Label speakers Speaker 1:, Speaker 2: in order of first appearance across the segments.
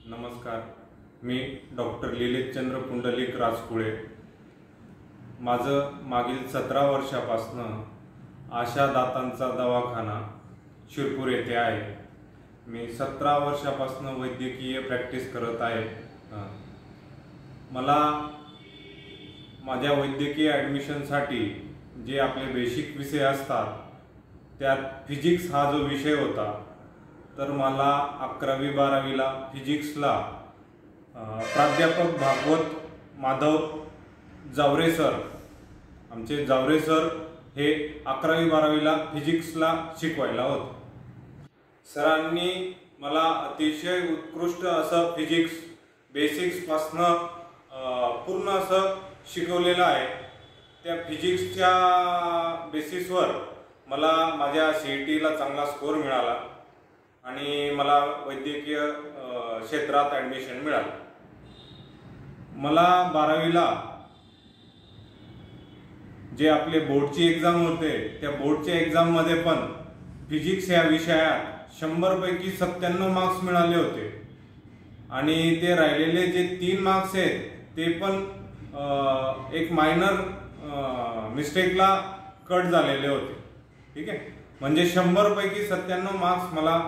Speaker 1: नमस्कार, मी डॉक्टर लीलेशचंद्र पुंडलिक राजकुळे। माझं मागील 17 वर्षापासून आशा दातांचा दवाखाना शिरपूर येथे आहे। मी 17 वर्षापासून वैद्यकीय प्रॅक्टिस करत आहे। मला माझ्या वैद्यकीय ॲडमिशनसाठी जे आपले बेसिक विषय असतात त्यात फिजिक्स हा जो विषय होता, तर मला 11वी 12वीला फिजिक्सला प्राध्यापक भागवत माधव जावरे सर, आमचे जावरे सर हे 11वी 12वीला फिजिक्सला शिकवायला होते। सरांनी मला अतिशय उत्कृष्ट असं फिजिक्स बेसिक्सपासनं पूर्ण असं शिकवलेलं आहे। त्या फिजिक्सच्या बेसिसवर मला माझ्या CETला चांगला स्कोर मिळाला आणि मला वैद्यकीय क्षेत्रात ॲडमिशन मिळालं। मला 12वीला जे आपले बोर्डची एक्झाम होते, त्या बोर्डच्या एक्झाममध्ये पण फिजिक्स या विषयात 100 पैकी 97 मार्क्स मिळाले होते आणि ते राहिलेले जे 3 मार्क्स आहेत ते पण एक मायनर मिस्टेकला कट झालेले होते। ठीक आहे, म्हणजे 100 पैकी 97 मार्क्स मला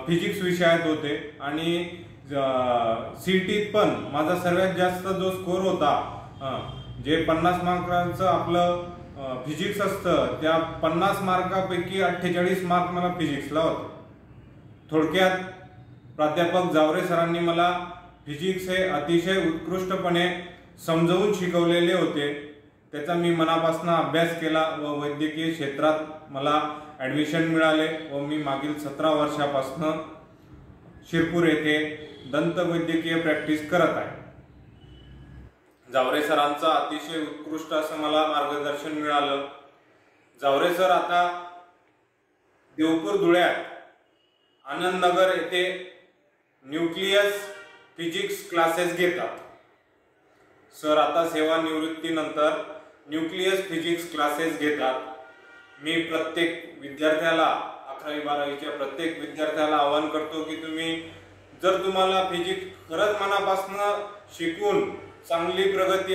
Speaker 1: फिजिक्स विषयात होते आणि CETत पण माझा सर्वात जास्त जो स्कोर होता, जे 50 मार्कांचं आपलं फिजिक्स असतं, त्या 50 मार्कापैकी 48 मार्क मला फिजिक्सला होते। थोडक्यात प्राध्यापक जावरे सरांनी मला फिजिक्स हे अतिशय उत्कृष्टपणे समजावून शिकवलेले होते। त्याचा मी मनापासून अभ्यास केला व वैद्यकीय क्षेत्रात मला ॲडमिशन मिळाले व मी मागील 17 वर्षापासून शिरपूर येथे दंतवैद्यकीय प्रॅक्टिस करत आहे। जावरे सरांचं अतिशय उत्कृष्ट असं मला मार्गदर्शन मिळालं। जावरे सर आता देवपूर धुळ्यात आनंदनगर येथे न्यूक्लियस फिजिक्स क्लासेस घेतात। सर आता सेवानिवृत्तीनंतर न्यूक्लियस फिजिक्स क्लासेस घेतात। मी प्रत्येक विद्यार्थ्याला 11वी 12वीच्या प्रत्येक विद्यार्थ्याला आवाहन करतो की जर तुम्हाला फिजिक्स खरंच मनापासून शिकून चांगली प्रगती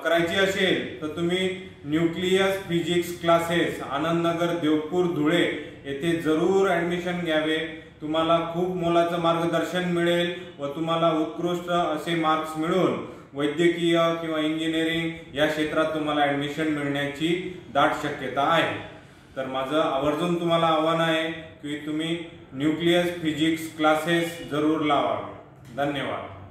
Speaker 1: करायची असेल तर तुम्ही nucleus physics classes Anandnagar Deopur Dhule येथे जरूर ॲडमिशन घ्यावे। तुम्हाला खूप मोलाचं मार्गदर्शन मिळेल व तुम्हाला उत्कृष्ट असे मार्क्स मिळून वैद्यकीय किंवा इंजिनिअरिंग या क्षेत्रात तुम्हाला ॲडमिशन मिळण्याची दाट शक्यता आहे। तर माझं आवर्जून तुम्हाला आव्हान आहे की तुम्ही न्यूक्लियस फिजिक्स क्लासेस जरूर लावावे। धन्यवाद।